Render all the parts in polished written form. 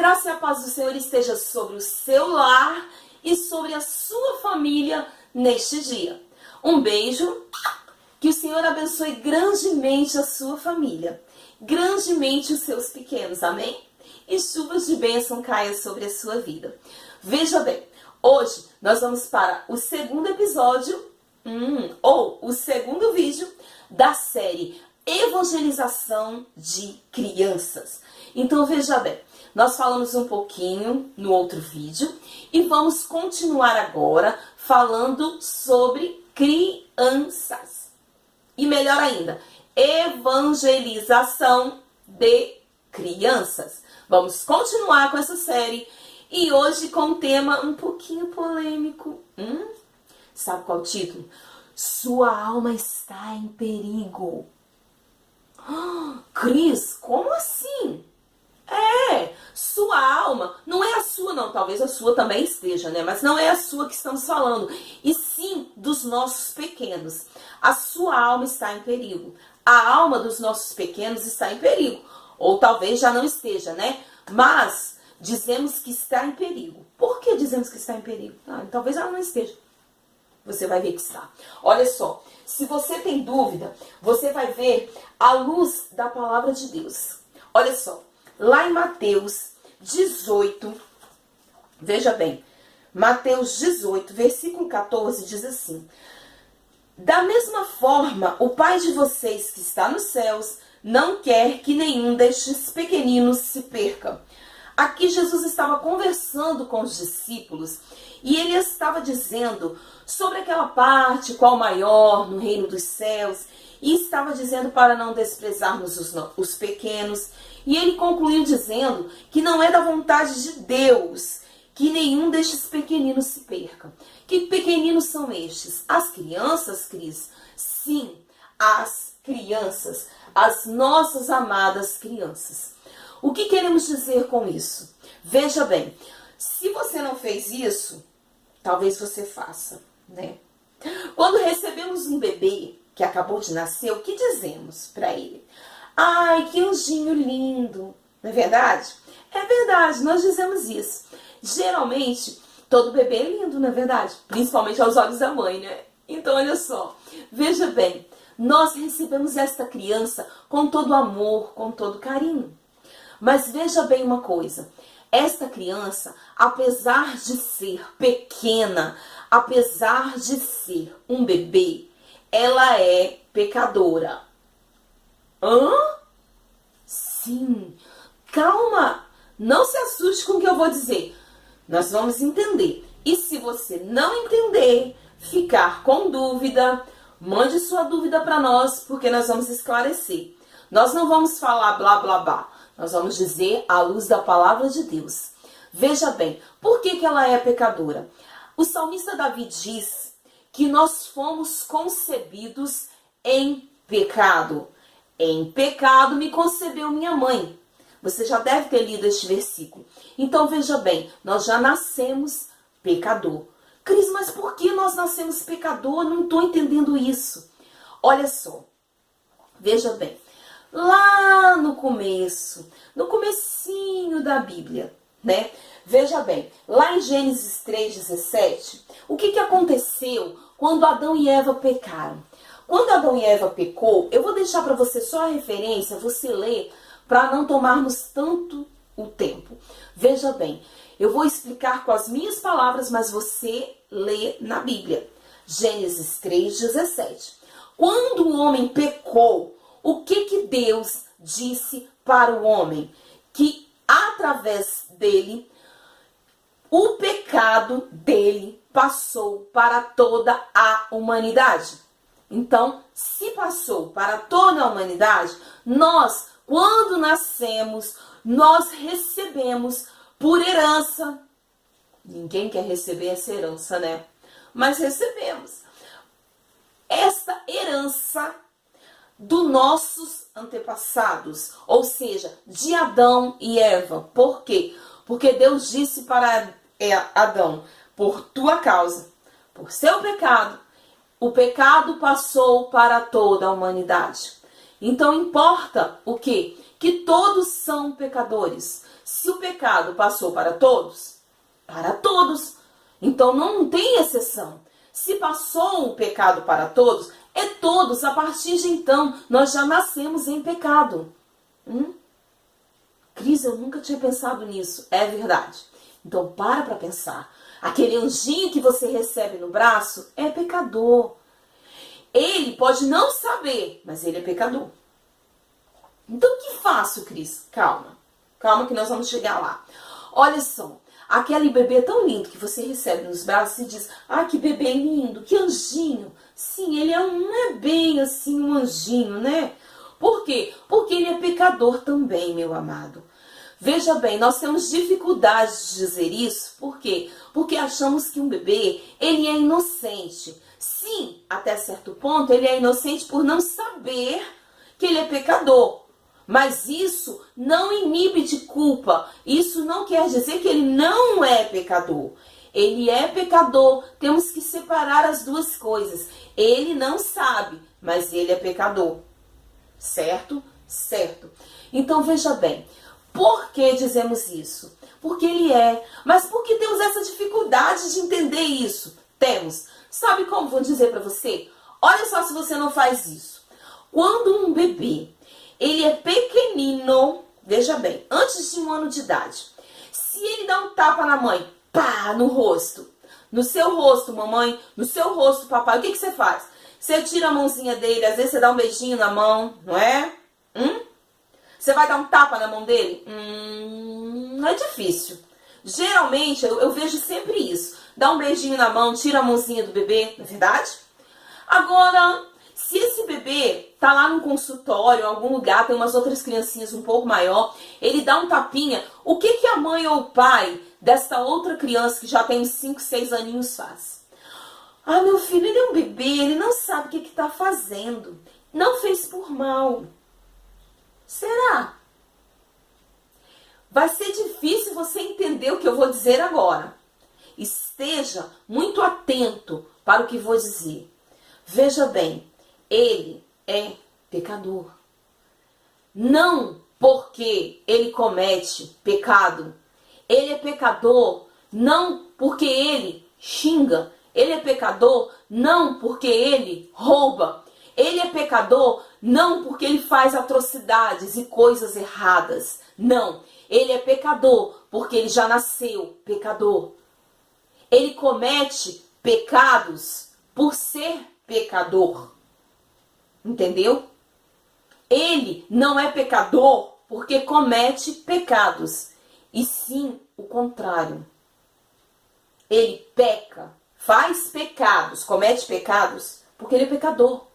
graça e a paz do Senhor esteja sobre o seu lar e sobre a sua família neste dia. Um beijo, que o Senhor abençoe grandemente a sua família, grandemente os seus pequenos, amém? E chuvas de bênção caiam sobre a sua vida. Veja bem, hoje nós vamos para o segundo episódio, ou o segundo vídeo da série Evangelização de Crianças. Então veja bem, nós falamos um pouquinho no outro vídeo e vamos continuar agora falando sobre crianças. E melhor ainda, evangelização de crianças. Vamos continuar com essa série e hoje com um tema um pouquinho polêmico. Sabe qual é o título? Sua alma está em perigo. Cris, como assim? Sua alma, não é a sua não, talvez a sua também esteja, né? Mas não é a sua que estamos falando, e sim dos nossos pequenos. A sua alma está em perigo. A alma dos nossos pequenos está em perigo. Ou talvez já não esteja, né? Mas dizemos que está em perigo. Por que dizemos que está em perigo? Talvez ela não esteja. Você vai ver que está. Olha só, se você tem dúvida, você vai ver à luz da palavra de Deus. Olha só, lá em Mateus 18, veja bem, Mateus 18, versículo 14, diz assim: da mesma forma, o Pai de vocês que está nos céus não quer que nenhum destes pequeninos se perca. Aqui Jesus estava conversando com os discípulos e ele estava dizendo sobre aquela parte, qual maior no reino dos céus, e estava dizendo para não desprezarmos os pequenos. E ele concluiu dizendo que não é da vontade de Deus que nenhum destes pequeninos se perca. Que pequeninos são estes? As crianças, Cris? Sim, as crianças, as nossas amadas crianças. O que queremos dizer com isso? Veja bem, se você não fez isso, talvez você faça, né? Quando recebemos um bebê que acabou de nascer, o que dizemos para ele? Ai, que anjinho lindo, não é verdade? É verdade, nós dizemos isso. Geralmente, todo bebê é lindo, não é verdade? Principalmente aos olhos da mãe, né? Então, olha só, veja bem, nós recebemos esta criança com todo amor, com todo carinho. Mas veja bem uma coisa, esta criança, apesar de ser pequena, apesar de ser um bebê, ela é pecadora. Sim, calma, não se assuste com o que eu vou dizer. Nós vamos entender. E se você não entender, ficar com dúvida, mande sua dúvida para nós, porque nós vamos esclarecer. Nós não vamos falar blá blá blá. Nós vamos dizer à luz da palavra de Deus. Veja bem, por que ela é pecadora? O salmista Davi diz que nós fomos concebidos em pecado. Em pecado me concebeu minha mãe. Você já deve ter lido este versículo. Então veja bem, nós já nascemos pecador. Cris, mas por que nós nascemos pecador? Não estou entendendo isso. Olha só, veja bem. Lá no começo, no comecinho da Bíblia, né? Veja bem, lá em Gênesis 3,17, o que aconteceu quando Adão e Eva pecaram? Quando Adão e Eva pecou, eu vou deixar para você só a referência, você lê, para não tomarmos tanto o tempo. Veja bem, eu vou explicar com as minhas palavras, mas você lê na Bíblia. Gênesis 3,17. Quando o homem pecou, o que Deus disse para o homem? Que através dele, o pecado dele passou para toda a humanidade. Então, se passou para toda a humanidade, nós, quando nascemos, nós recebemos por herança. Ninguém quer receber essa herança, né? Mas recebemos esta herança dos nossos antepassados, ou seja, de Adão e Eva. Por quê? Porque Deus disse para Adão, por tua causa, por seu pecado, o pecado passou para toda a humanidade. Então importa o quê? Que todos são pecadores. Se o pecado passou para todos, para todos. Então não tem exceção. Se passou o pecado para todos, é todos. A partir de então, nós já nascemos em pecado. Cris, eu nunca tinha pensado nisso. É verdade. Então para pensar. Aquele anjinho que você recebe no braço é pecador. Ele pode não saber, mas ele é pecador. Então o que faço, Cris? Calma. Calma que nós vamos chegar lá. Olha só. Aquele bebê tão lindo que você recebe nos braços e diz, ah, que bebê lindo, que anjinho. Sim, ele não é bem assim um anjinho, né? Por quê? Porque ele é pecador também, meu amado. Veja bem, nós temos dificuldade de dizer isso. Por quê? Porque achamos que um bebê, ele é inocente. Sim, até certo ponto, ele é inocente por não saber que ele é pecador. Mas isso não inibe de culpa. Isso não quer dizer que ele não é pecador. Ele é pecador. Temos que separar as duas coisas. Ele não sabe, mas ele é pecador. Certo? Certo. Então veja bem. Por que dizemos isso? Porque ele é. Mas por que temos essa dificuldade de entender isso? Temos. Sabe como vou dizer para você? Olha só se você não faz isso. Quando um bebê, ele é pequenino, veja bem, antes de 1 ano de idade, se ele dá um tapa na mãe, pá, no rosto, no seu rosto, mamãe, no seu rosto, papai, o que você faz? Você tira a mãozinha dele, às vezes você dá um beijinho na mão, não é? Você vai dar um tapa na mão dele? Não é difícil. Geralmente, eu vejo sempre isso. Dá um beijinho na mão, tira a mãozinha do bebê, não é verdade? Agora, se esse bebê tá lá no consultório, em algum lugar, tem umas outras criancinhas um pouco maior, ele dá um tapinha, o que que a mãe ou o pai desta outra criança que já tem uns 5, 6 aninhos faz? Ah, meu filho, ele é um bebê, ele não sabe o que que tá fazendo. Não fez por mal. Será? Vai ser difícil você entender o que eu vou dizer agora. Esteja muito atento para o que vou dizer. Veja bem, ele é pecador. Não porque ele comete pecado. Ele é pecador não porque ele xinga. Ele é pecador não porque ele rouba. Ele é pecador não porque ele faz atrocidades e coisas erradas. Não. Ele é pecador porque ele já nasceu pecador. Ele comete pecados por ser pecador. Entendeu? Ele não é pecador porque comete pecados. E sim o contrário. Ele peca, faz pecados, comete pecados porque ele é pecador.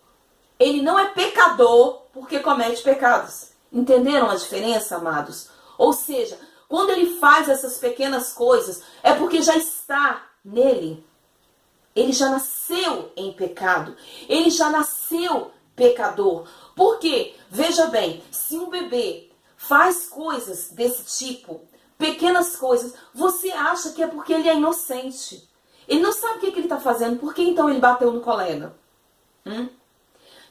Ele não é pecador porque comete pecados. Entenderam a diferença, amados? Ou seja, quando ele faz essas pequenas coisas, é porque já está nele. Ele já nasceu em pecado. Ele já nasceu pecador. Por quê? Veja bem, se um bebê faz coisas desse tipo, pequenas coisas, você acha que é porque ele é inocente. Ele não sabe o que ele está fazendo. Por que então ele bateu no colega?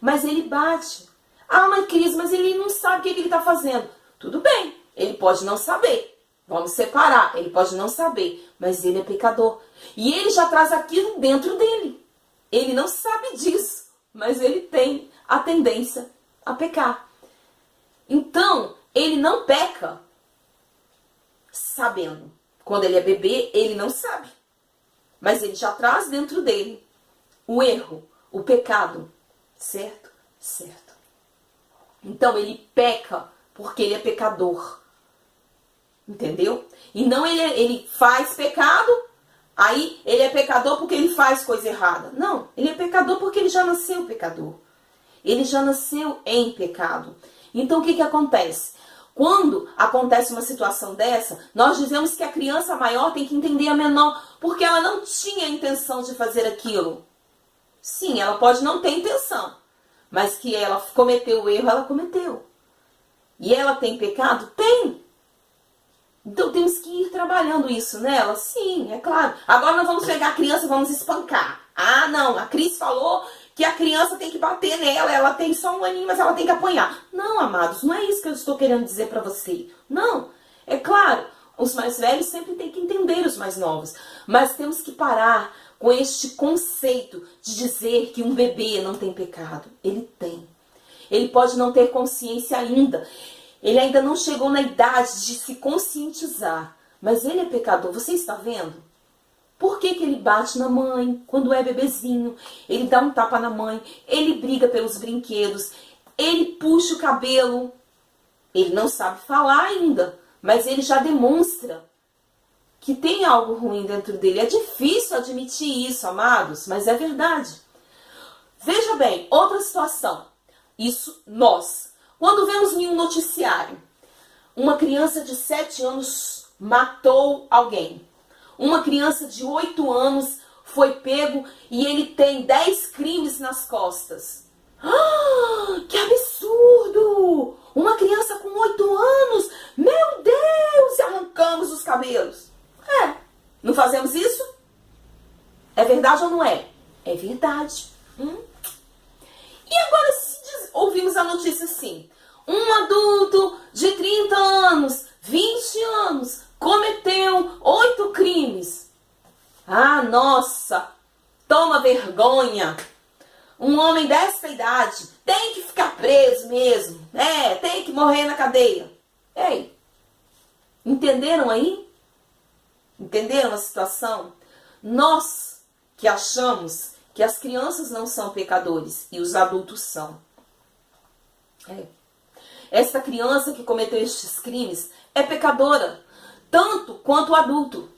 Mas ele bate. Ah, mas Cris, mas ele não sabe o que ele está fazendo. Tudo bem, ele pode não saber. Vamos separar, ele pode não saber, mas ele é pecador. E ele já traz aquilo dentro dele. Ele não sabe disso, mas ele tem a tendência a pecar. Então, ele não peca sabendo. Quando ele é bebê, ele não sabe. Mas ele já traz dentro dele o erro, o pecado. Certo? Certo. Então ele peca porque ele é pecador. Entendeu? E não ele faz pecado, aí ele é pecador porque ele faz coisa errada. Não, ele é pecador porque ele já nasceu pecador. Ele já nasceu em pecado. Então o que acontece? Quando acontece uma situação dessa, nós dizemos que a criança maior tem que entender a menor, porque ela não tinha intenção de fazer aquilo. Sim, ela pode não ter intenção, mas que ela cometeu o erro, ela cometeu. E ela tem pecado? Tem. Então temos que ir trabalhando isso nela? Sim, é claro. Agora nós vamos pegar a criança e vamos espancar. Ah, não, a Cris falou que a criança tem que bater nela, ela tem só 1 aninho, mas ela tem que apanhar. Não, amados, não é isso que eu estou querendo dizer para você. Não, É claro, os mais velhos sempre têm que entender os mais novos, mas temos que parar com este conceito de dizer que um bebê não tem pecado. Ele tem. Ele pode não ter consciência ainda. Ele ainda não chegou na idade de se conscientizar. Mas ele é pecador. Você está vendo? Por que ele bate na mãe quando é bebezinho? Ele dá um tapa na mãe. Ele briga pelos brinquedos. Ele puxa o cabelo. Ele não sabe falar ainda, mas ele já demonstra que tem algo ruim dentro dele. É difícil admitir isso, amados, mas é verdade. Veja bem, outra situação. Isso nós. Quando vemos em um noticiário, uma criança de 7 anos matou alguém. Uma criança de 8 anos foi pego e ele tem 10 crimes nas costas. Ah, que absurdo! Uma criança com 8 anos, meu Deus, e arrancamos os cabelos. Não fazemos isso? É verdade ou não é? É verdade. E agora se ouvimos a notícia assim, um adulto de 30 anos, 20 anos, cometeu 8 crimes. Ah, nossa, toma vergonha. Um homem dessa idade tem que ficar preso mesmo. Tem que morrer na cadeia. Ei, entenderam aí? Entenderam a situação? Nós que achamos que as crianças não são pecadores e os adultos são. Esta criança que cometeu estes crimes é pecadora, tanto quanto o adulto.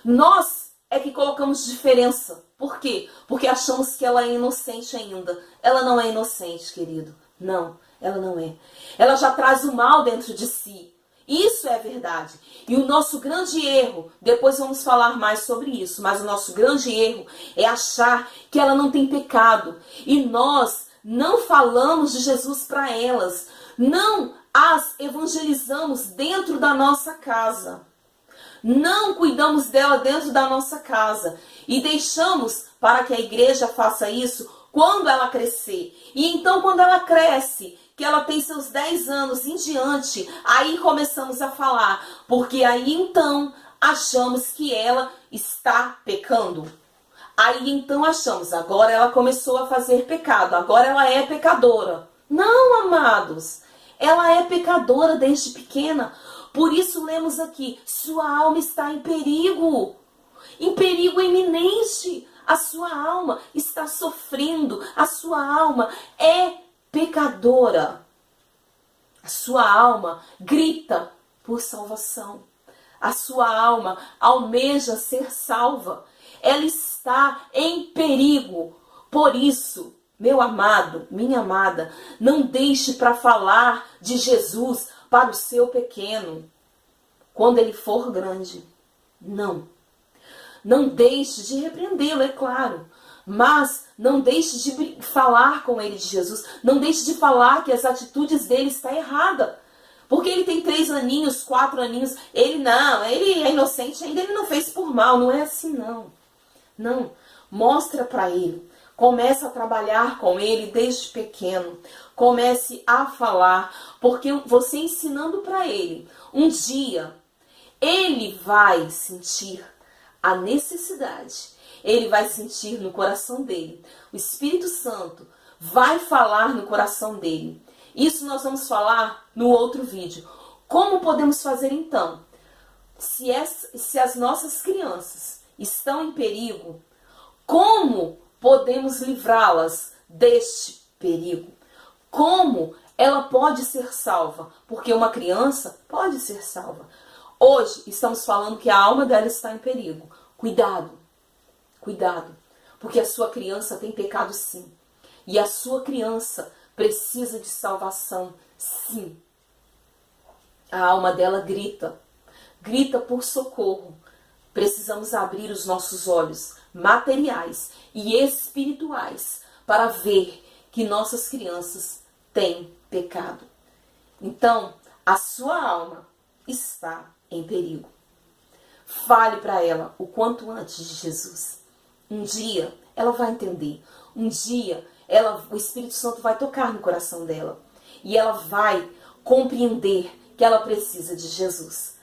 Nós é que colocamos diferença. Por quê? Porque achamos que ela é inocente ainda. Ela não é inocente, querido. Não, ela não é. Ela já traz o mal dentro de si. Isso é verdade. E o nosso grande erro, depois vamos falar mais sobre isso, mas o nosso grande erro é achar que ela não tem pecado. E nós não falamos de Jesus para elas. Não as evangelizamos dentro da nossa casa. Não cuidamos dela dentro da nossa casa. E deixamos para que a igreja faça isso quando ela crescer. E então quando ela cresce, que ela tem seus 10 anos em diante, aí começamos a falar. Porque aí então achamos que ela está pecando. Aí então achamos, agora ela começou a fazer pecado, agora ela é pecadora. Não, amados, ela é pecadora desde pequena. Por isso lemos aqui, sua alma está em perigo iminente. A sua alma está sofrendo, a sua alma é pecadora. A sua alma grita por salvação. A sua alma almeja ser salva. Ela está em perigo. Por isso, meu amado, minha amada, não deixe para falar de Jesus para o seu pequeno quando ele for grande. Não. Não deixe de repreendê-lo, é claro. Mas não deixe de falar com ele de Jesus. Não deixe de falar que as atitudes dele estão erradas. Porque ele tem 3 aninhos, 4 aninhos. Ele é inocente ainda, ele não fez por mal. Não é assim, não. Não. Mostra para ele. Comece a trabalhar com ele desde pequeno. Comece a falar. Porque você ensinando para ele, um dia, ele vai sentir a necessidade. Ele vai sentir no coração dele. O Espírito Santo vai falar no coração dele. Isso nós vamos falar no outro vídeo. Como podemos fazer então? Se as nossas crianças estão em perigo, como podemos livrá-las deste perigo? Como ela pode ser salva? Porque uma criança pode ser salva. Hoje estamos falando que a alma dela está em perigo. Cuidado, cuidado, porque a sua criança tem pecado sim. E a sua criança precisa de salvação sim. A alma dela grita por socorro. Precisamos abrir os nossos olhos materiais e espirituais para ver que nossas crianças têm pecado. Então, a sua alma está em perigo. Fale para ela o quanto antes de Jesus. Um dia ela vai entender. Um dia o Espírito Santo vai tocar no coração dela. E ela vai compreender que ela precisa de Jesus.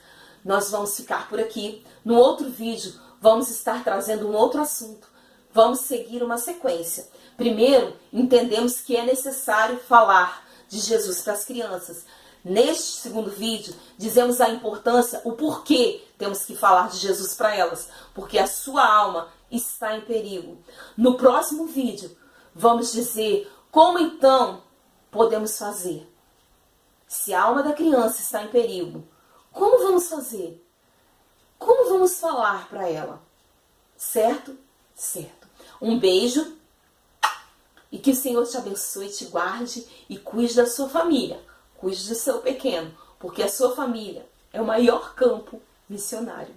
nós vamos ficar por aqui. No outro vídeo, vamos estar trazendo um outro assunto. Vamos seguir uma sequência. Primeiro, entendemos que é necessário falar de Jesus para as crianças. Neste segundo vídeo, dizemos a importância, o porquê temos que falar de Jesus para elas. Porque a sua alma está em perigo. No próximo vídeo, vamos dizer como então podemos fazer. Se a alma da criança está em perigo, como vamos fazer? Como vamos falar para ela? Certo? Certo. Um beijo e que o Senhor te abençoe, te guarde e cuide da sua família. Cuide do seu pequeno, porque a sua família é o maior campo missionário.